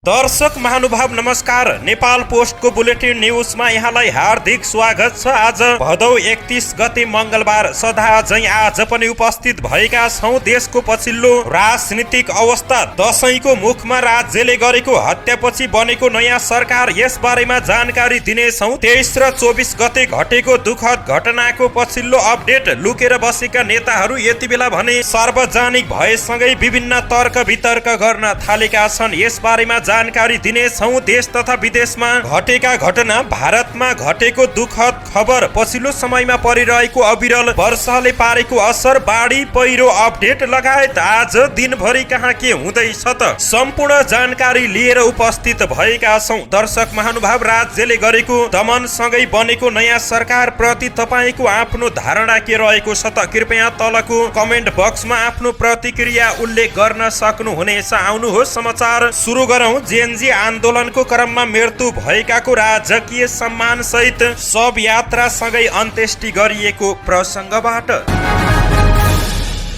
दर्शक महानुभाव नमस्कार। नेपाल पोस्टको बुलेटिन न्युजमा यहाँलाई हार्दिक स्वागत छ। आज भदौ 31 गते मंगलबार सदा झै आज पनि उपस्थित भएका छौं। देशको पछिल्लो राजनीतिक अवस्था, दशैंको मुखमा राज्यले गरेको हत्यापछि बनेको नयाँ सरकार, यस बारेमा जानकारी दिनेछौं। 23 र 24 गते घटेको दुखद घटनाको पछिल्लो अपडेट, लुकेर बसेका नेताहरू यति बेला भने सार्वजनिक भएसँगै विभिन्न तर्क वितर्क गर्न थालेका छन्। यस बारेमा जानकारी दिनेछौं। देश तथा विदेशमा घटेका घटना, भारतमा घटेको दुखद खबर, पछिल्लो समयमा परिरहेको अविरल वर्षाले पारेको असर, बाढी पहिरो अपडेट लगायत आज दिनभरि कहाँ के हुँदैछ त सम्पूर्ण जानकारी लिएर उपस्थित भएका छौं। दर्शक महानुभाव, राज्यले गरेको दमनसँगै बनेको नयाँ सरकार प्रति तपाईको आफ्नो धारणा के रहेको छ त कृपया तलको कमेन्ट बक्समा आफ्नो प्रतिक्रिया उल्लेख गर्न सक्नुहुनेछ। आउनुहोस् समाचार सुरु गरौं। जेएनजी आन्दोलनको क्रममा मृत्यु भएकाको राजकीय सम्मान सहित शव यात्रा सँगै अन्त्येष्टि गरिएको प्रसङ्गबाट।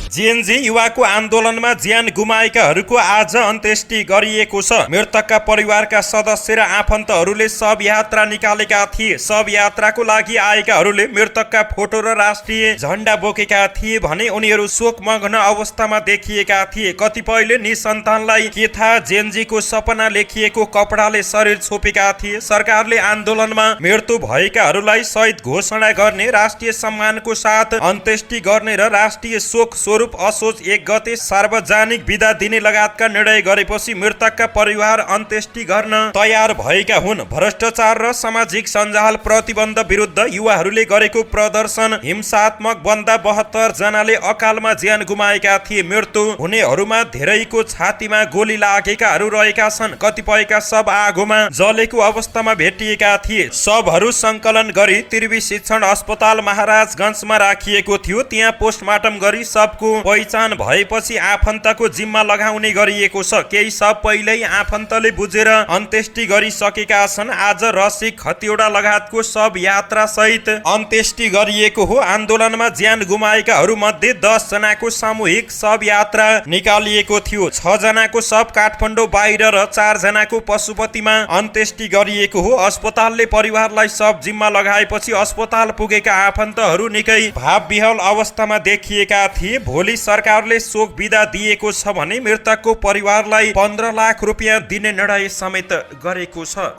जेएनजी युवाको आन्दोलनमा ज्यान गुमाएकाहरूको आज अन्त्येष्टि गरिएको छ। मृतकका परिवारका सदस्य र आफन्तहरूले शव यात्रा निकालेका थिए। शव यात्राको लागि आएकाहरूले मृतकका फोटो र राष्ट्रिय झण्डा बोकेका थिए भने उनीहरू शोकमग्न अवस्थामा देखिएका थिए। कतिपयले निसन्तानलाई के थाहा जेएनजीको सपना लेखिएको कपडाले शरीर छोपेका थिए। सरकारले आन्दोलनमा मृत्यु भएकाहरूलाई शहीद घोषणा गर्ने, राष्ट्रिय सम्मानको साथ अन्त्येष्टि गर्ने र राष्ट्रिय शोक स्वरूप असोज 1 गते सार्वजनिक बिदा दिने लगायतका निर्णय गरेपछि मृतकका परिवार अन्त्येष्टि गर्न तयार भएका हुन्। भ्रष्टाचार र सामाजिक सञ्जाल प्रतिबन्ध विरुद्ध युवाहरूले गरेको प्रदर्शन हिंसात्मक बन्दा 72 जनाले अकालमा ज्यान गुमाएका थिए। मृत्यु हुनेहरूमा धेरैको छातीमा गोली लागेकाहरू रहेका छन्। कतिपयका शव आगोमा जलेको अवस्थामा भेटिएका थिए। शवहरू संकलन गरी त्रिवी शिक्षण अस्पताल महाराजगञ्जमा राखिएको थियो। त्यहाँ पोस्टमार्टम गरी शवको पहिचान भएपछि आफन्तको जिम्मा लगाउने गरिएको छ। केही सब पहिल्यै आफन्तले बुझेर अन्त्येष्टि गरिसकेका छन्। आज रसिक खतिवडा लगायतको शव यात्रा सहित अन्त्येष्टि गरिएको हो। आन्दोलनमा ज्यान गुमाएकाहरू मध्ये 10 जनाको सामूहिक शव यात्रा निकालिएको थियो। 6 जनाको शव काठमाडौँ बाहिर र 4 जनाको पशुपतिमा अन्त्येष्टि गरिएको हो। अस्पतालले परिवारलाई शव जिम्मा लगाएपछि अस्पताल पुगेका आफन्तहरू निकै भावविह्वल अवस्थामा देखिएका थिए। भोलि सरकारले शोक बिदा दिएको छ भने मृतकको परिवारलाई 15 लाख रुपियाँ दिने निर्णय समेत गरेको छ।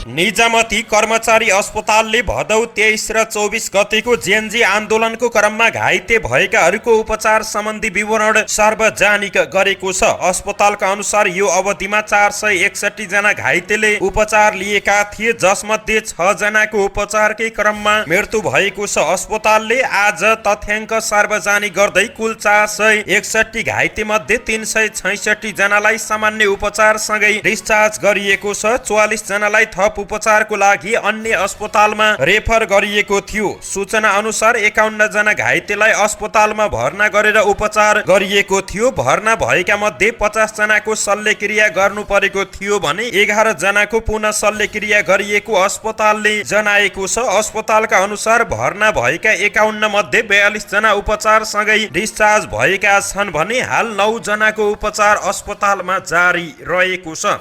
निजामती कर्मचारी अस्पतालले भदौ 23 र 24 गतेको जेएनजी आन्दोलनको क्रममा घाइते भएकाहरूको उपचार सम्बन्धी विवरण सार्वजनिक गरेको छ। अस्पतालका अनुसार यो अवधिमा 461 जना घाइतेले उपचार लिएका थिए, जसमध्ये 6 जनाको उपचारकै क्रममा मृत्यु भएको छ। अस्पतालले आज तथ्याङ्क सार्वजनिक गर्दै कुल 461 घाइते मध्ये 366 जनालाई सामान्य उपचार सँगै डिस्चार्ज गरिएको छ। 44 जनालाई थप उपचारको लागि अन्य अस्पतालमा रेफर गरिएको थियो। सूचना अनुसार 51 जना घाइतेलाई अस्पतालमा भर्ना गरेर उपचार गरिएको थियो। भर्ना भएका मध्ये 50 जनाको शल्यक्रिया गर्नु परेको थियो भने 11 जनाको पुनः शल्यक्रिया गरिएको अस्पतालले जनाएको छ। अस्पतालका अनुसार भर्ना भएका 51 मध्ये 42 जना उपचार सँगै डिस्चार्ज भएका छन् भने हाल 9 जनाको उपचार अस्पतालमा जारी रहेको छ।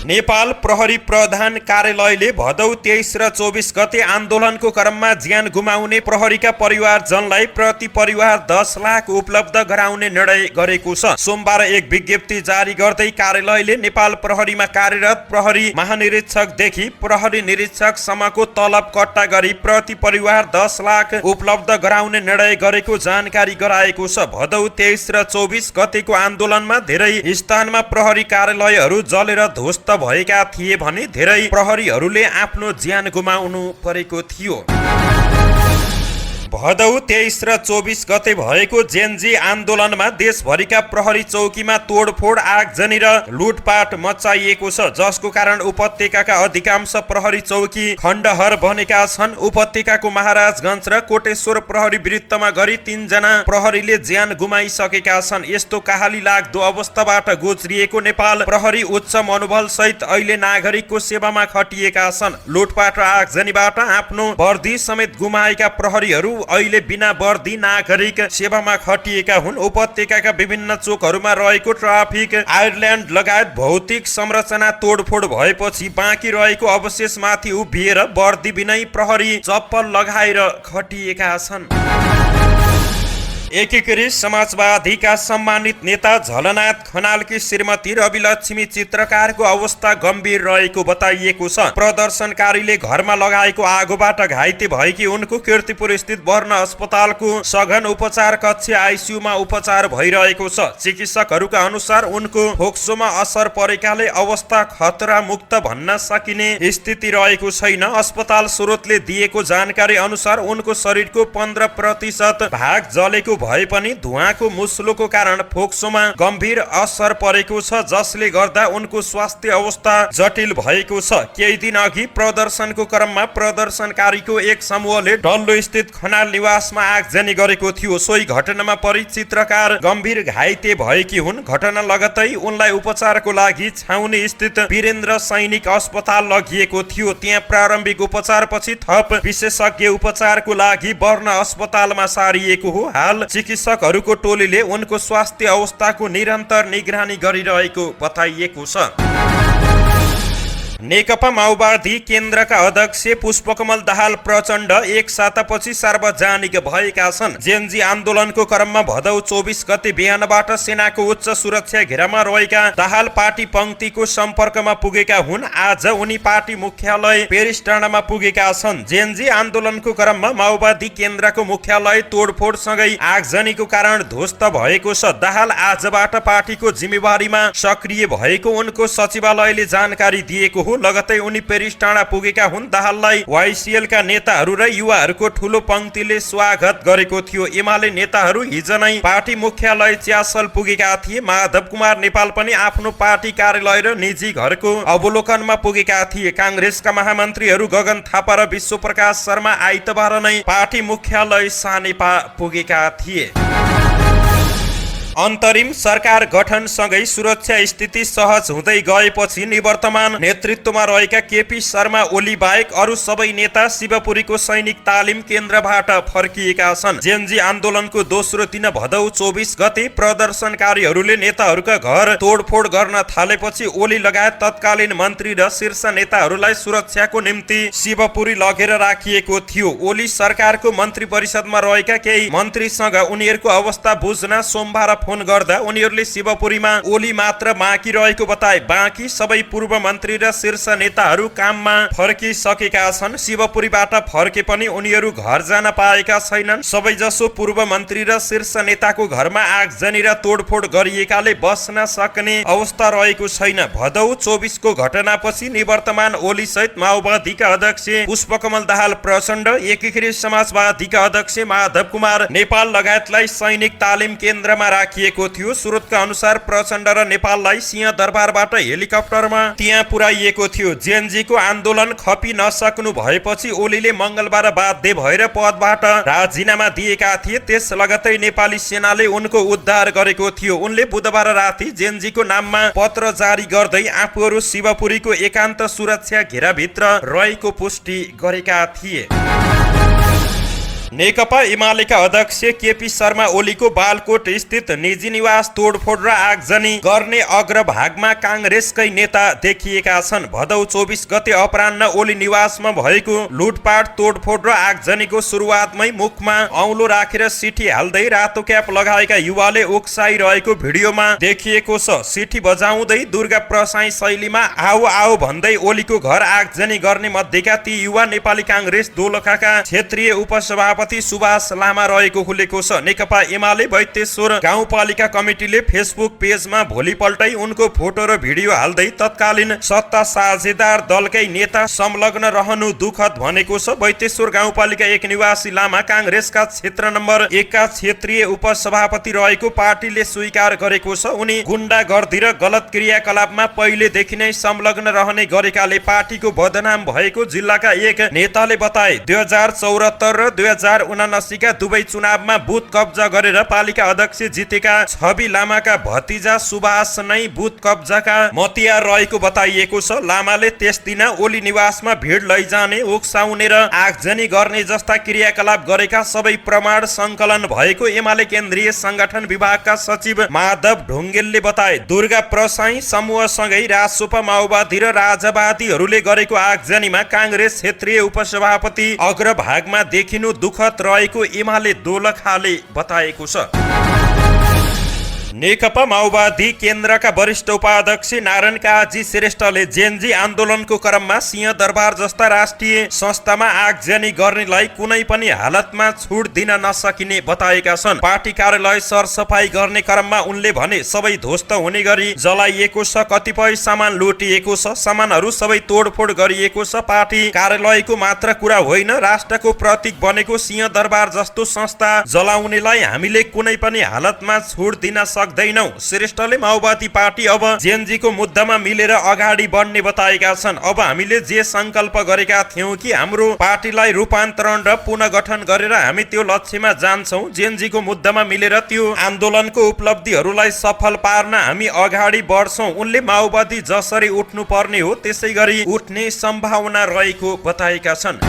नेपाल प्रहरी प्रधान कार्यालयले भदौ 23 र 24 गते आन्दोलनको क्रममा ज्यान गुमाउने प्रहरीका परिवारजनलाई प्रति परिवार 10 लाख उपलब्ध गराउने निर्णय गरेको छ। सोमबार एक विज्ञप्ति जारी गर्दै कार्यालयले नेपाल प्रहरीमा कार्यरत प्रहरी महानिरीक्षकदेखि प्रहरी निरीक्षक सम्मको तलब कट्टा गरी प्रति परिवार 10 लाख उपलब्ध गराउने निर्णय गरेको जानकारी गराएको छ। भदौ 23 र 24 गतेको आन्दोलनमा धेरै स्थानमा प्रहरी कार्यालयहरू जलेर ध्वस्त भएका थिए भने धेरै प्रहरीहरूले आफ्नो ज्यान गुमाउनु परेको थियो। भदौ 23 र 24 गते भएको जेएनजी आन्दोलनमा देशभरिका प्रहरी चौकीमा तोडफोड, आगजनी र लुटपाट मचाइएको छ, जसको कारण उपत्यकाका अधिकांश प्रहरी चौकी खण्डहर बनेका छन्। उपत्यकाको महाराजगञ्ज र कोटेश्वर प्रहरी वृत्तमा गरी 3 जना प्रहरीले ज्यान गुमाइसकेका छन्। यस्तो कहाली लाग्दो अवस्थाबाट गुज्रिएको नेपाल प्रहरी उच्च मनोबल सहित अहिले नागरिकको सेवामा खटिएका छन्। लुटपाट र आगजनीबाट आफ्नो वर्दी समेत गुमाएका प्रहरीहरू अहिले बिना वर्दी नागरिक सेवामा खटिएका हुन्। उपत्यकाका विभिन्न चोकहरूमा रहेको ट्राफिक आइल्यान्ड लगायत भौतिक संरचना तोडफोड भएपछि बाँकी रहेको अवशेषमाथि उभिएर वर्दी बिनै प्रहरी चप्पल लगाएर खटिएका छन्। एकीकृत समाजवादीका सम्मानित नेता झलनाथ खनालकी श्रीमती रविलक्ष्मी चित्रकारको अवस्था गम्भीर रहेको बताइएको छ। प्रदर्शनकारीले घरमा लगाएको आगोबाट घाइते भएकी उनको कीर्तिपुर स्थित वर्ण अस्पतालको सघन उपचार कक्ष आइसियुमा उपचार भइरहेको छ। चिकित्सकहरूका अनुसार उनको फोक्सोमा असर परेकाले अवस्था खतरा मुक्त भन्न सकिने स्थिति रहेको छैन। अस्पताल स्रोतले दिएको जानकारी अनुसार उनको शरीरको 15% भाग जलेको भए पनि धुवाको मुस्लोको कारण फोक्सोमा गम्भीर असर परेको छ, जसले गर्दा उनको स्वास्थ्य अवस्था जटिल भएको छ। केही दिन अघि प्रदर्शनको क्रममा प्रदर्शनकारीको एक समूहले डल्लो स्थित खनाल निवासमा आगजनी गरेको थियो। सोही घटनामा परि चित्रकार गम्भीर घाइते भएकी हुन्। घटना लगतै उनलाई उपचारको लागि छाउनी स्थित वीरेन्द्र सैनिक अस्पताल लगिएको थियो। त्यहाँ प्रारम्भिक उपचारपछि थप विशेषज्ञ उपचारको लागि वर्ण अस्पतालमा सारिएको हो। हाल चिकित्सकहरूको टोलीले उनको स्वास्थ्य अवस्थाको निरन्तर निगरानी गरिरहेको बताइएको छ। नेकपा माओवादी केन्द्रका अध्यक्ष पुष्पकमल दाहाल प्रचण्ड एक सातापछि सार्वजनिक भएका छन्। जेएनजी आन्दोलनको क्रममा भदौ 24 गते बिहानबाट सेनाको उच्च सुरक्षा घेरामा रहेका दाहाल पार्टी पंक्तिको सम्पर्कमा पुगेका हुन्। आज उनी पार्टी मुख्यालय पेरिस डाँडामा पुगेका छन्। जेएनजी आन्दोलनको क्रममा माओवादी केन्द्रको मुख्यालय तोडफोडसँगै आगजनीको कारण ध्वस्त भएको छ। दाहाल आजबाट पार्टीको जिम्मेवारीमा सक्रिय भएको उनको सचिवालयले जानकारी दिएको हो। लगतै उनी पेरिस टाढा पुगेका हुन्। दाहाललाई वाइसिएल का नेताहरू र युवाहरूको ठूलो पंक्तिले स्वागत गरेको थियो। एमाले नेताहरू हिजो नै पार्टी मुख्यालय च्यासल पुगेका थिए। माधव कुमार नेपाल पनि आफ्नो पार्टी कार्यालय र निजी घरको अवलोकनमा पुगेका थिए। कांग्रेसका महामन्त्रीहरू गगन थापा र विश्वप्रकाश शर्मा आइतबार नै पार्टी मुख्यालय सानेपा पुगेका थिए। अन्तरिम सरकार गठनसँगै सुरक्षा स्थिति सहज हुँदै गएपछि निवर्तमान नेतृत्वमा रहेका केपी शर्मा ओली बाहेक अरू सबै नेता शिवपुरीको सैनिक तालिम केन्द्रबाट फर्किएका छन्। जेएनजी आन्दोलनको दोस्रो दिन भदौ 24 गते प्रदर्शनकारीहरूले नेताहरूका घर तोडफोड गर्न थालेपछि ओली लगायत तत्कालीन मन्त्री र शीर्ष नेताहरूलाई सुरक्षाको निम्ति शिवपुरी लगेर राखिएको थियो। ओली सरकारको मन्त्री परिषदमा रहेका केही मन्त्रीसँग उनीहरूको अवस्था बुझ्न सोमबार फोन गर्दा उनीहरूले शिवपुरीमा ओली मात्र बाँकी रहेको बताए। बाँकी सबै पूर्व मन्त्री र शीर्ष नेताहरू काममा फर्किसकेका छन्। शिवपुरीबाट फर्के पनि उनीहरू घर जान पाएका छैनन्। सबैजसो पूर्व मन्त्री र शीर्ष नेताको घरमा आगजनी र तोडफोड गरिएकाले बस्न सक्ने अवस्था रहेको छैन। भदौ 24 को घटनापछि निवर्तमान ओली सहित माओवादीका अध्यक्ष पुष्पकमल दाहाल प्रचण्ड, एकीकृत समाजवादीका अध्यक्ष माधव कुमार नेपाल लगायतलाई सैनिक तालिम केन्द्रमा राखिए थियो। स्रोतका अनुसार प्रचण्ड र नेपाललाई सिंहदरबारबाट हेलिकप्टरमा त्यहाँ पुर्याइएको थियो। जेएनजीको आन्दोलन खपि नसक्नु भएपछि ओलीले मंगलबार बाध्य भएर पदबाट राजीनामा दिएका थिए। त्यस लगतै नेपाली सेनाले उनको उद्धार गरेको थियो। उनले बुधबार राति जेएनजीको नाममा पत्र जारी गर्दै आफूहरू शिवपुरीको एकान्त सुरक्षा घेराभित्र रहेको पुष्टि गरेका थिए। नेकपा एमालेका अध्यक्ष केपी शर्मा ओलीको बालकोट स्थित निजी निवास तोडफोड र आगजनी गर्ने अग्रभागमा कांग्रेसकै नेता देखिएका छन्। भदौ 24 गते अपराह्न ओली निवासमा भएको लुटपाट तोडफोड र आगजनीको सुरुवातमै मुखमा औलो राखेर सिटी हाल्दै रातो क्याप लगाएका युवाले उक्साइरहेको भिडियोमा देखिएको छ। सिटी बजाउँदै दुर्गा प्रसाई शैलीमा आओ आओ भन्दै ओलीको घर आगजनी गर्ने मध्येका ती युवा नेपाली कांग्रेस दोलखाका क्षेत्रीय उपसभापति सुभाष लामा रहेको खुलेको छ। नेकपा एमाले वैद्येश्वर गाउँपालिका कमिटीले फेसबुक पेजमा भोलिपल्टै उनको फोटो र भिडियो हाल्दै तत्कालीन सत्ता साझेदार दलकै नेता संलग्न रहनु दुखद भनेको छ। वैद्येश्वर गाउँपालिका 1 निवासी लामा कांग्रेसका क्षेत्र नम्बर 1 का क्षेत्रीय उपसभापति रहेको पार्टीले स्वीकार गरेको छ। उनी गुण्डागर्दी र गलत क्रियाकलापमा पहिलेदेखि नै संलग्न रहने गरेकाले पार्टीको बदनाम भएको जिल्लाका एक नेताले बताए। 2074 र 2079 का दुवै चुनावमा बुथ कब्जा गरेर पालिका अध्यक्ष जितेका छवि लामाका भतिजा सुभाष नै बुथ कब्जाका मतियार रहेको बताइएको छ। लामाले त्यस दिन ओली निवासमा भिड लैजाने, उक्साउने र आगजनी गर्ने जस्ता क्रियाकलाप गरेका सबै प्रमाण संकलन भएको एमाले केन्द्रीय संगठन विभागका सचिव माधव ढुङ्गेलले बताए। दुर्गा प्रसाई समूहसँगै राजसपा माओवादी र राजावादीहरूले गरेको आगजनीमा कांग्रेस क्षेत्रीय उपसभापति अग्रभागमा देखिनु दुखद रहेको एमाले दोलखाले बताएको छ। नेकपा माओवादी केन्द्रका वरिष्ठ उपाध्यक्ष नारायण काजी श्रेष्ठले जेनजी आन्दोलनको क्रममा सिंहदरबार जस्ता राष्ट्रिय संस्थामा आगजनी गर्नेलाई कुनै पनि हालतमा छुट दिन नसकिने बताएका छन्। पार्टी कार्यालय सरसफाई गर्ने क्रममा उनले भने सबै ध्वस्त हुने गरी जलाइएको छ, कतिपय सामान लुटिएको छ, सामानहरू सबै तोडफोड गरिएको छ। पार्टी कार्यालयको मात्र कुरा होइन, राष्ट्रको प्रतीक बनेको सिंहदरबार जस्तो संस्था जलाउनेलाई हामीले कुनै पनि हालतमा छुट दिन सक्दैनौ। श्रेष्ठले माओवादी पार्टी अब जेएनजीको मुद्दामा मिलेर अगाडि बढ्ने बताएका छन्। अब हामीले जे संकल्प गरेका थियौं कि हाम्रो पार्टीलाई रूपान्तरण र पुनर्गठन गरेर हामी त्यो लक्ष्यमा जान्छौं, जेएनजीको मुद्दामा मिलेर त्यो आन्दोलनको उपलब्धिहरूलाई सफल पार्न हामी अगाडि बढ्छौं। उनले माओवादी जसरी उठ्नु पर्ने हो त्यसै गरी उठ्ने सम्भावना रहेको बताएका छन्।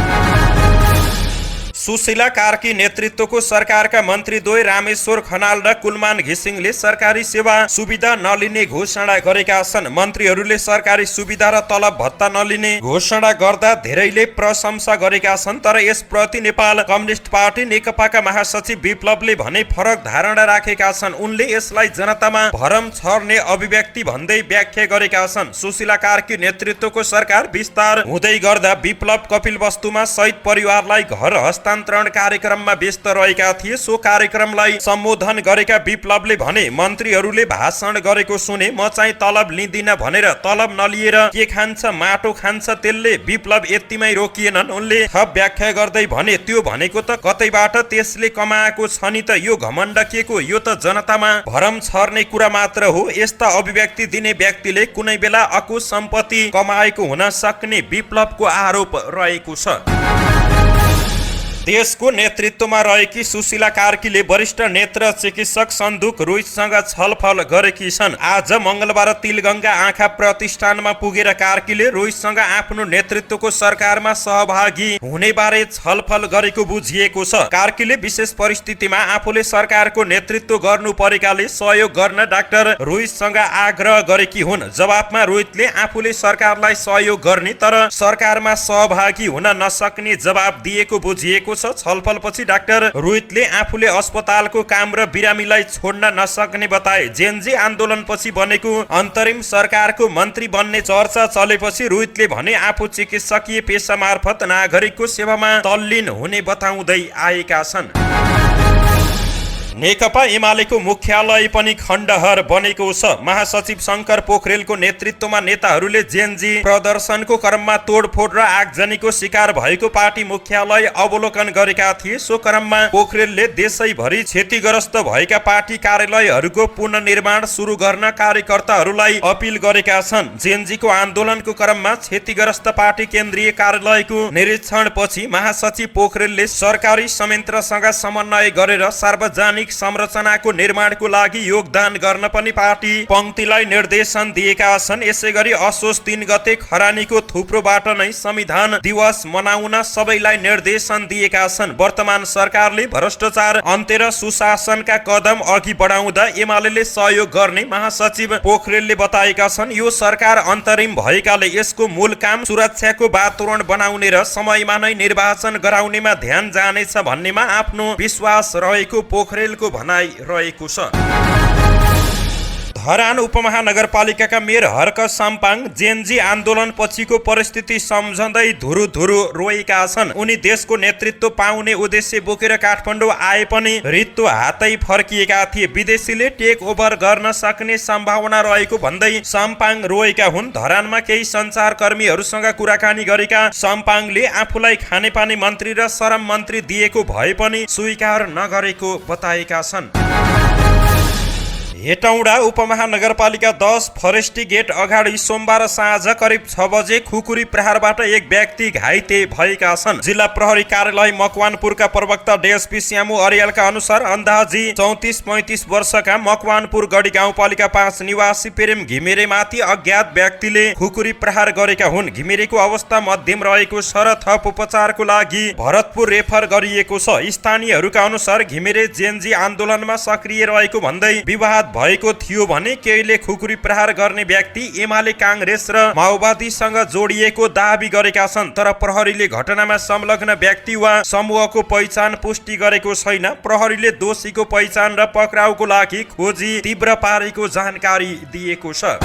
सुशीला कार्की नेतृत्वको सरकारका मन्त्रीद्वय रामेश्वर खनाल र कुलमान घिसिङले सरकारी सेवा सुविधा नलिने घोषणा गरेका छन्। मन्त्रीहरूले सरकारी सुविधा र तलब भत्ता नलिने घोषणा गर्दा धेरैले प्रशंसा गरेका छन्, तर यसप्रति नेपाल कम्युनिस्ट पार्टी नेकपाका महासचिव विप्लवले भने फरक धारणा राखेका छन्। उनले यसलाई जनतामा भरम छर्ने अभिव्यक्ति भन्दै व्याख्या गरेका छन्। सुशीला कार्की नेतृत्वको सरकार विस्तार हुँदै गर्दा विप्लव कपिलवस्तुमा शहीद परिवारलाई घर हस्तान्तरण कार्यक्रममा व्यस्त रहेका थिए। सो कार्यक्रमलाई सम्बोधन गरेका विप्लवले भने मन्त्रीहरूले भाषण गरेको सुने, म चाहिँ तलब लिँदिन भनेर तलब नलिएर के खान्छ, माटो खान्छ, त्यसले विप्लव यतिमै रोकिएनन्। उनले थप व्याख्या गर्दै भने त्यो भनेको त कतैबाट त्यसले कमाएको छ नि त, यो घमण्ड के को, यो त जनतामा भरम छर्ने कुरा मात्र हो। यस्ता अभिव्यक्ति दिने व्यक्तिले कुनै बेला अकुश सम्पत्ति कमाएको हुन सक्ने विप्लवको आरोप रहेको छ। देशको नेतृत्वमा रहेकी सुशीला कार्कीले वरिष्ठ नेत्र चिकित्सक सन्दुक रोहितसँग छलफल गरेकी छन्। आज मंगलबार तिलगंगा आँखा प्रतिष्ठानमा पुगेर कार्कीले रोहितसँग आफ्नो नेतृत्वको सरकारमा सहभागी हुने बारे छलफल गरेको बुझिएको छ। कार्कीले विशेष परिस्थितिमा आफूले सरकारको नेतृत्व गर्नु परेकाले सहयोग गर्न डाक्टर रोहितसँग आग्रह गरेकी हुन्। जवाफमा रोहितले आफूले सरकारलाई सहयोग गर्ने तर सरकारमा सहभागी हुन नसक्ने जवाब दिएको बुझिएको छ। छलफलपछि डाक्टर रोहितले आफूले अस्पतालको काम र बिरामीलाई छोड्न नसक्ने बताए। जेएनजी आन्दोलनपछि बनेको अन्तरिम सरकारको मन्त्री बन्ने चर्चा चलेपछि रोहितले भने आफू चिकित्सकीय पेशा मार्फत नागरिकको सेवामा तल्लीन हुने बताउँदै आएका छन्। नेकपा एमालेको मुख्यालय पनि खण्डहर बनेको छ। महासचिव शंकर पोखरेलको नेतृत्वमा नेताहरूले जेएनजी प्रदर्शनको क्रममा तोडफोड र आगजनीको शिकार भएको पार्टी मुख्यालय अवलोकन गरेका थिए। सो क्रममा पोखरेलले देशैभरि क्षतिग्रस्त भएका पार्टी कार्यालयहरूको पुनर्निर्माण सुरु गर्न कार्यकर्ताहरूलाई अपील गरेका छन्। जेएनजीको आन्दोलनको क्रममा क्षतिग्रस्त पार्टी केन्द्रीय कार्यालयको निरीक्षणपछि महासचिव पोखरेलले सरकारी संयन्त्रसँग समन्वय गरेर सार्वजनिक संरचनाको निर्माणको लागि योगदान गर्न पनि पार्टी पंक्तिलाई निर्देशन दिएका छन्। यसैगरी असोज 3 गते खरानीको थुप्रोबाट नै संविधान दिवस मनाउन सबैलाई निर्देशन दिएका छन्। वर्तमान सरकारले भ्रष्टाचार अन्त्य र सुशासनका कदम अघि बढाउँदा एमालेले सहयोग गर्ने महासचिव पोखरेलले बताएका छन्। यो सरकार अन्तरिम भएकाले यसको मूल काम सुरक्षाको वातावरण बनाउने र समयमा नै निर्वाचन गराउनेमा ध्यान जानेछ भन्नेमा आफ्नो विश्वास रहेको पोखरेल को भनाई रहेको छ। धरान उपमहानगरपालिकाका मेयर हर्क साम्पाङ जेएनजी आन्दोलन पछिको परिस्थिति सम्झँदै धुरु रोएका छन्। उनी देशको नेतृत्व पाउने उद्देश्य बोकेर काठमाडौँ आए पनि रित्तो हातै फर्किएका थिए। विदेशीले टेक ओभर गर्न सक्ने सम्भावना रहेको भन्दै साम्पाङ रोएका हुन्। धरानमा केही सञ्चारकर्मीहरूसँग कुराकानी गरेका साम्पाङले आफूलाई खानेपानी मन्त्री र श्रम मन्त्री दिएको भए पनि स्वीकार नगरेको बताएका छन्। हेटौडा उपमहानगरपालिका 10 फरेस्टी गेट अगाडि सोमबार साँझ करिब 6 बजे खुकुरी प्रहारबाट एक व्यक्ति घाइते भएका छन्। जिल्ला प्रहरी कार्यालय मकवानपुरका प्रवक्ता डीएसपी श्यामु अर्यालका अनुसार अन्दाजी 34-35 वर्षका मकवानपुर गढी गाउँपालिका 5 निवासी प्रेम घिमिरेमाथि अज्ञात व्यक्तिले खुकुरी प्रहार गरेका हुन्। घिमिरेको अवस्था मध्यम रहेको छ र थप उपचारको लागि भरतपुर रेफर गरिएको छ। स्थानीयहरूका अनुसार घिमिरे जेनजी आन्दोलनमा सक्रिय रहेको भन्दै विवाद भएको थियो भने केहीले खुकुरी प्रहार गर्ने व्यक्ति एमाले कांग्रेस र माओवादीसँग जोडिएको दाबी गरेका छन्। तर प्रहरीले घटनामा संलग्न व्यक्ति वा समूहको पहिचान पुष्टि गरेको छैन। प्रहरीले दोषीको पहिचान र पक्राउको लागि खोजी तीव्र पारेको जानकारी दिएको छ।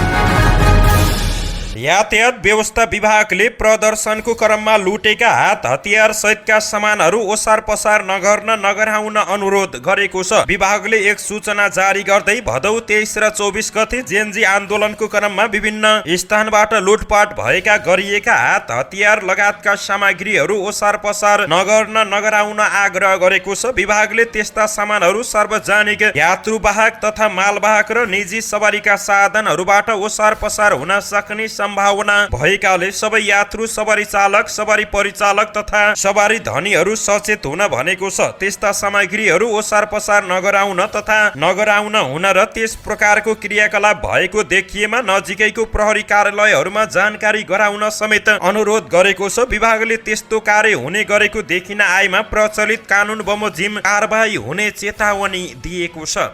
यातायात व्यवस्था विभागले प्रदर्शनको क्रममा लुटेका हात हतियार सहितका सामानहरू ओसार पसार नगर्न नगराउन अनुरोध गरेको छ। विभागले एक सूचना जारी गर्दै भदौ 23 र 24 गते जेनजी आन्दोलनको क्रममा विभिन्न स्थानबाट लुटपाट भएका गरिएका हात हतियार लगायतका सामग्रीहरू ओसार पसार नगर्न नगराउन आग्रह गरेको छ। विभागले त्यस्ता सामानहरू सार्वजनिक यात्रुवाहक तथा मालवाहक र निजी सवारीका साधनहरूबाट ओसार पसार हुन सक्ने सम्भावना भएकाले सबै यात्रु, सवारी चालक, सवारी परिचालक तथा सवारी धनीहरू सचेत हुन भनेको छ। त्यस्ता सामग्रीहरू ओसार पसार नगराउन तथा नगराउन हुन र त्यस प्रकारको क्रियाकलाप भएको देखिएमा नजिकैको प्रहरी कार्यालयहरूमा जानकारी गराउन समेत अनुरोध गरेको छ। विभागले त्यस्तो कार्य हुने गरेको देखिन आएमा प्रचलित कानुन बमोजिम कारबाही हुने चेतावनी दिएको छ।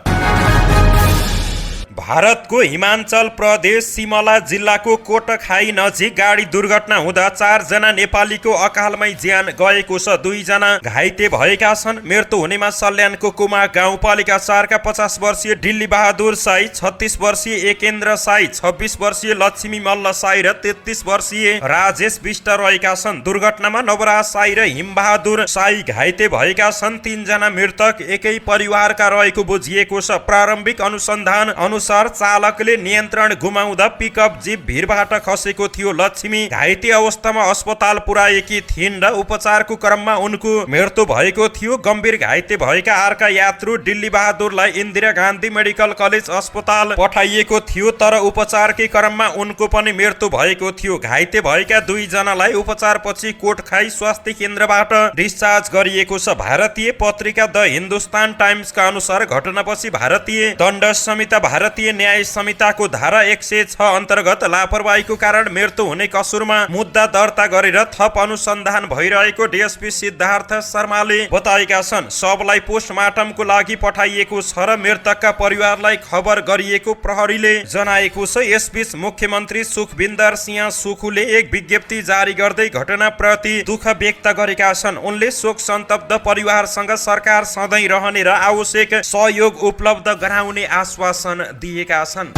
भारतको हिमाचल प्रदेश सिमला जिल्लाको कोटखाई नजिक गाडी दुर्घटना हुँदा 4 जना नेपालीको अकालमै ज्यान गएको छ। 2 जना घाइते भएका छन्। मृत्यु हुनेमा सल्यानको कुमा गाउँपालिका 4 का 50 वर्षीय डिल्ली बहादुर साई, 36 वर्षीय एकेन्द्र साई, 26 वर्षीय लक्ष्मी मल्ल साई र 33 वर्षीय राजेश विष्ट रहेका छन्। दुर्घटनामा नवराज साई र हिमबहादुर साई घाइते भएका छन्। 3 जना मृतक एकै परिवारका रहेको बुझिएको छ। प्रारम्भिक अनुसन्धान अनुसार चालकले नियन्त्रण गुमाउँदा पिकअप जीप भिरबाट खसेको थियो। लक्ष्मी घाइते अवस्थामा अस्पताल पुर्याएकी थिइन् र उपचारको क्रममा उनको मृत्यु भएको थियो। गम्भीर घाइते भएका अर्का यात्रु डिल्ली बहादुरलाई इन्दिरा गान्धी मेडिकल कलेज अस्पताल पठाइएको थियो, तर उपचारकै क्रममा उनको पनि मृत्यु भएको थियो। घाइते भएका 2 जनालाई उपचारपछि कोटखाई स्वास्थ्य केन्द्रबाट डिस्चार्ज गरिएको छ। भारतीय पत्रिका द हिन्दुस्तान टाइम्सका अनुसार घटनापछि भारतीय दण्ड संहिता, भारतीय न्याय संहिताको धारा 106 अन्तर्गत लापरवाहीको कारण मृत्यु हुने कसुरमा मुद्दा दर्ता गरेर थप अनुसन्धान भइरहेको डीएसपी सिद्धार्थ शर्माले बताएका छन्। शवलाई पोस्टमार्टमको लागि पठाइएको छ र मृतकका परिवारलाई खबर गरिएको प्रहरीले जनाएको छ। यसबीच मुख्यमन्त्री सुखविन्दर सिंह सुखुले एक विज्ञप्ति जारी गर्दै घटनाप्रति दुःख व्यक्त गरेका छन्। उनले शोक सन्तप्त परिवारसँग सरकार सधैँ रहने र आवश्यक सहयोग उपलब्ध गराउने आश्वासन दिएका छन्।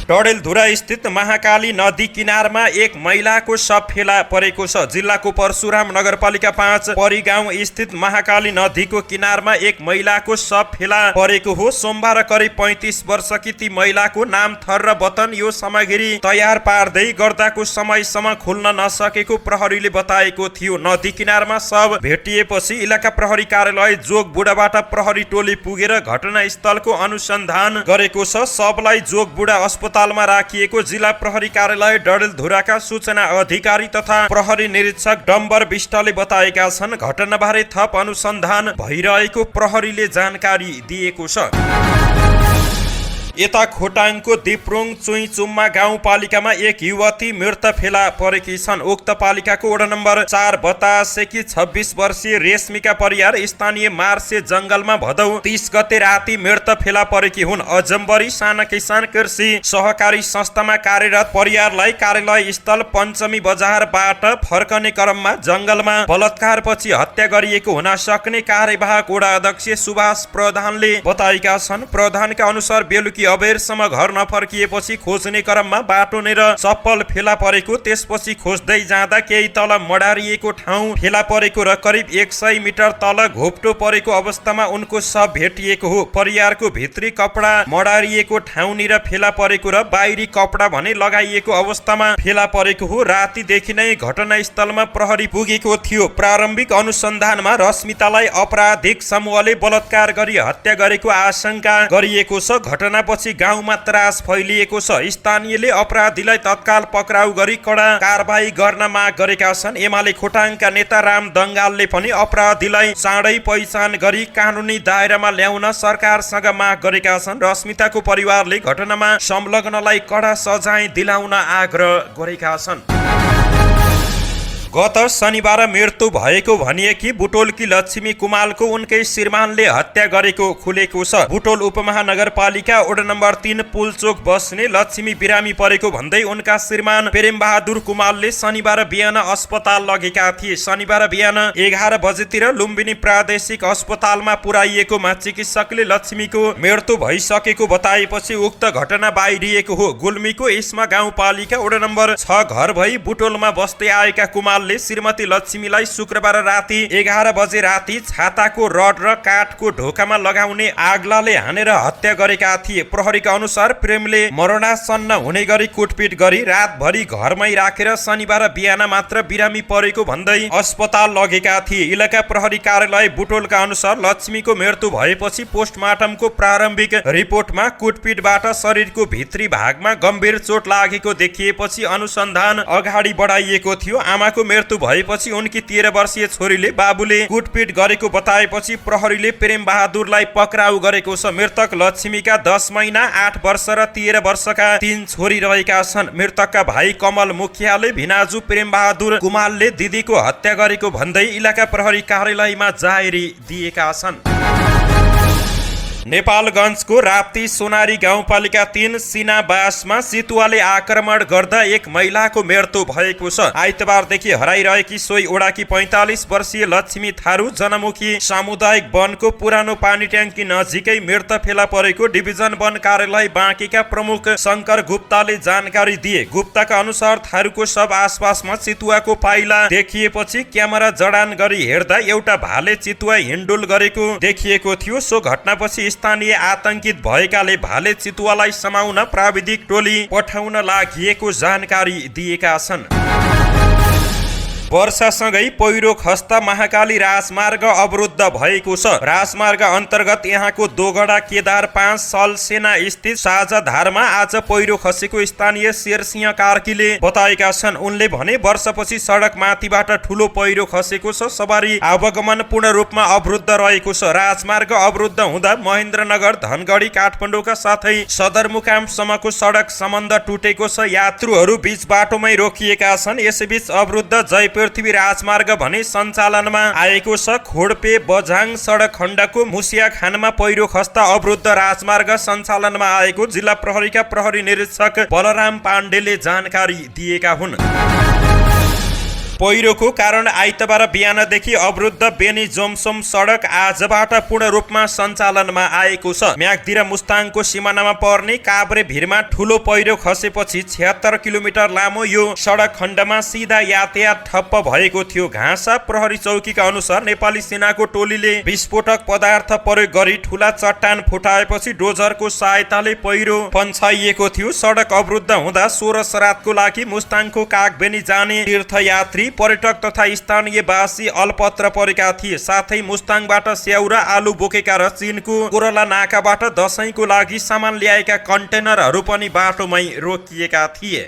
डडेलधुरा स्थित महाकाली नदी किनारमा एक महिलाको शव फेला परेको छ। जिल्लाको परशुराम नगरपालिका 5 परिगाउँ स्थित महाकाली नदीको किनारमा एक महिलाको शव फेला परेको हो। सोमबार करिब 35 वर्षकी ती महिलाको नाम थर र वतन यो सामग्री तयार पार्दै गर्दाको समयसम्म खुल्न नसकेको प्रहरीले बताएको थियो। नदी किनारमा शव भेटिएपछि इलाका प्रहरी कार्यालय जोगबुढाबाट प्रहरी टोली पुगेर घटनास्थलको अनुसन्धान गरेको छ। शवलाई जोगबुढा अस्पताल राखिएको जिल्ला प्रहरी कार्यालय डडेलधुराका सूचना अधिकारी तथा प्रहरी निरीक्षक डम्बर विष्टले बताएका छन्। घटनाबारे थप अनुसन्धान भइरहेको प्रहरीले जानकारी दिएको छ। यता खोटाङको दिप्रुङ चुइचुम्मा गाउँपालिकामा एक युवती मृत फेला परेकी छन्। उक्त पालिकाको वडा नम्बर 4 बतासेकी 26 वर्षीय रेशमिका परियार स्थानीय मार्से जंगलमा भदौ 30 गते राति मृत फेला परेकी हुन्। अजम्बरी साना किसान कृषि सहकारी संस्थामा कार्यरत परियारलाई कार्यालय स्थल पञ्चमी बजारबाट फर्कने क्रममा जंगलमा बलात्कारपछि हत्या गरिएको हुन सक्ने कार्यवाहक वडा अध्यक्ष सुभाष प्रधानले बताएका छन्। प्रधानका अनुसार बेलुकी अबेरसम्म घर नफर्किएपछि खोज्ने क्रममा बाटोनेर चप्पल फेला परेको, त्यसपछि खोज्दै जाँदा केही तल मडारिएको ठाउँ फेला परेको र करिब 100 मिटर तल घोप्टो परेको अवस्थामा उनको शव भेटिएको हो। परिवारको भित्री कपडा मडारिएको ठाउँनिर फेला परेको र बाहिरी कपडा भने लगाइएको अवस्थामा फेला परेको हो। रातिदेखि नै घटनास्थलमा प्रहरी पुगेको थियो। प्रारम्भिक अनुसन्धानमा रश्मितालाई अपराधिक समूहले बलात्कार गरी हत्या गरेको आशंका गरिएको छ। घटनापछि गाउँमा त्रास फैलिएको छ। स्थानीयले अपराधीलाई तत्काल पक्राउ गरी कडा कारबाही गर्न माग गरेका छन्। एमाले खोटाङका नेता राम दङ्गालले पनि अपराधीलाई चाँडै पहिचान गरी कानुनी दायरामा ल्याउन सरकारसँग माग गरेका छन्। रश्मिताको परिवारले घटनामा संलग्नलाई कडा सजाय दिलाउन आग्रह गरेका छन्। गत शनिबार मृत्यु भएको भनिएकी बुटोलकी लक्ष्मी कुमालको उनकै श्रीमानले हत्या गरेको खुलेको छ। बुटोल उपमहानगरपालिका वडा नम्बर 3 पुलचोक बस्ने लक्ष्मी बिरामी परेको भन्दै उनका श्रीमान प्रेमबहादुर कुमालले शनिबार बिहान अस्पताल लगेका थिए। शनिबार बिहान 11 बजेतिर लुम्बिनी प्रादेशिक अस्पतालमा पुर्याइएकोमा चिकित्सकले लक्ष्मीको मृत्यु भइसकेको बताएपछि उक्त घटना बाहिरिएको हो। गुल्मीको इस्मा गाउँपालिका वडा नम्बर 6 घर भई बुटोलमा बस्दै आएका कुमाल श्रीमती लक्ष्मीलाई शुक्रबार राति 11 बजे राति छाताको रड र काठको ढोकामा लगाउने आग्लाले हानेर हत्या गरेका थिए। प्रहरीका अनुसार प्रेमले मरणासन्न हुने गरी कुटपिट गरी रातभरि घरमै राखेर शनिबार बिहान मात्र बिरामी परेको भन्दै अस्पताल लगेका थिए। इलाका प्रहरी कार्यालय बुटोलका अनुसार लक्ष्मीको मृत्यु भएपछि पोस्टमार्टमको प्रारम्भिक रिपोर्टमा कुटपिटबाट शरीरको भित्री भागमा गम्भीर चोट लागेको देखिएपछि अनुसन्धान अगाडि बढाइएको थियो। आमाको मृत्यु भएपछि उनकी 13 वर्षीय छोरीले बाबुले कुटपिट गरेको बताएपछि प्रहरीले प्रेम बहादुरलाई पक्राउ गरेको छ। मृतक लक्ष्मीका 10 महिना 8 वर्ष र 13 वर्षका 3 छोरी रहेका छन्। मृतकका भाइ कमल मुखियाले भिनाजु प्रेम बहादुर कुमालले दिदीको हत्या गरेको भन्दै इलाका प्रहरी कार्यालयमा जाहेरी दिएका छन्। नेपालगञ्जको राप्ती सोनारी गाउँपालिका 3 सिनाबासमा चितुवाले आक्रमण गर्दा एक महिलाको मृत्यु भएको छ। आइतबारदेखि हराइरहेकी सोही ओडाकी 45 वर्षीय लक्ष्मी थारू जनमुखी सामुदायिक वनको पुरानो पानी ट्याङ्की नजिकै मृत फेला परेको डिभिजन वन कार्यालय बाँकीका प्रमुख शङ्कर गुप्ताले जानकारी दिए। गुप्ताका अनुसार थारूको शव आसपासमा चितुवाको पाइला देखिएपछि क्यामेरा जडान गरी हेर्दा एउटा भाले चितुवा हिँडडुल गरेको देखिएको थियो। सो घटनापछि स्थानीय आतंकित भएकाले भाले चितुवालाई समाउन प्राविधिक टोली पठाउन लागि जानकारी दिएका छन्। वर्षासँगै पहिरो खस्दा महाकाली राजमार्ग अवरुद्ध भएको छ। राजमार्ग अन्तर्गत यहाँको दोगडा केदार 5 सलसेना स्थित साझा धारमा आज पहिरो खसेको स्थानीय शेरसिंह कार्कीले बताएका छन्। उनले भने वर्षपछि सडक माथिबाट ठूलो पहिरो खसेको छ। सवारी आवागमन पूर्ण रूपमा अवरुद्ध रहेको छ। राजमार्ग अवरुद्ध हुँदा महेन्द्रनगर धनगढी काठमाडौँका साथै सदरमुकामसम्मको सडक सम्बन्ध टुटेको छ। यात्रुहरू बीच बाटोमै रोकिएका छन्। यसैबीच अवरुद्ध जयपुर पृथ्वी राजमार्ग भने सञ्चालनमा आएको छ। खोडपे बझाङ सडक खण्डको मुसिया खानमा पहिरो खस्दा अवरुद्ध राजमार्ग सञ्चालनमा आएको जिल्ला प्रहरीका प्रहरी निरीक्षक बलराम पाण्डेले जानकारी दिएका हुन्। पहिरोको कारण आइतबार बिहानदेखि अवरुद्ध बेनी जोमसोम सडक आजबाट पूर्ण रूपमा सञ्चालनमा आएको छ। म्याग्दी र मुस्ताङको सिमानामा पर्ने काभ्रे भिरमा ठूलो पहिरो खसेपछि 76 किलोमिटर लामो यो सडक खण्डमा सिधा यातायात ठप्प भएको थियो। घाँसा प्रहरी चौकीका अनुसार नेपाली सेनाको टोलीले विस्फोटक पदार्थ प्रयोग गरी ठूला चट्टान फुटाएपछि डोजरको सहायताले पहिरो पन्छाइएको थियो। सडक अवरुद्ध हुँदा 16 श्राद्धको लागि मुस्ताङको कागबेनी जाने तीर्थयात्री पर्यटक तथा स्थानीय वासी अलपत्र परेका थिए। साथै मुस्ताङबाट स्याउ र आलु बोकेका र चीनको कोरला नाकाबाट दशैंको लागि सामान ल्याएका कन्टेनरहरू पनि बाटोमै रोकिएका थिए।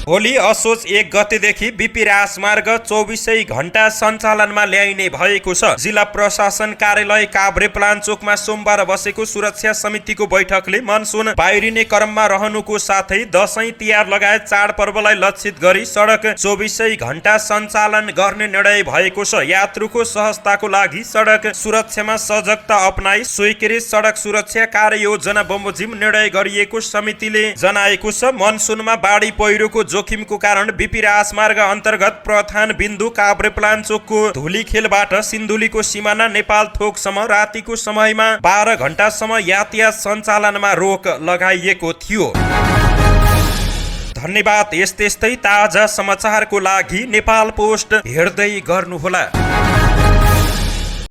भोलि असोज 1 गतेदेखि बीपी राजमार्ग 24 घण्टा सञ्चालनमा ल्याइने भएको छ। जिल्ला प्रशासन कार्यालय काभ्रे प्लान्चोकमा सोमबार बसेको सुरक्षा समितिको बैठकले मनसुन बाहिरिने क्रममा रहनुको साथै दशैं तिहार लगायत चाडपर्वलाई लक्षित गरी सडक 24 घण्टा सञ्चालन गर्ने निर्णय भएको छ। यात्रुको सहजताको लागि सडक सुरक्षामा सजगता अपनाई स्वीकृत सडक सुरक्षा कार्ययोजना बमोजिम निर्णय गरिएको समितिले जनाएको छ। मनसुनमा बाढी पहिरोको जोखिमको कारण बिपी राजमार्ग अन्तर्गत प्रथान बिन्दु काभ्रेपलाञ्चोकको धुलीखेलबाट सिन्धुलीको सिमाना नेपाल थोकसम्म रातिको समयमा 12 घण्टासम्म यातायात सञ्चालनमा रोक लगाइएको थियो। धन्यवाद। यस्तै ताजा समाचारको लागि नेपाल पोस्ट हेर्दै गर्नुहोला।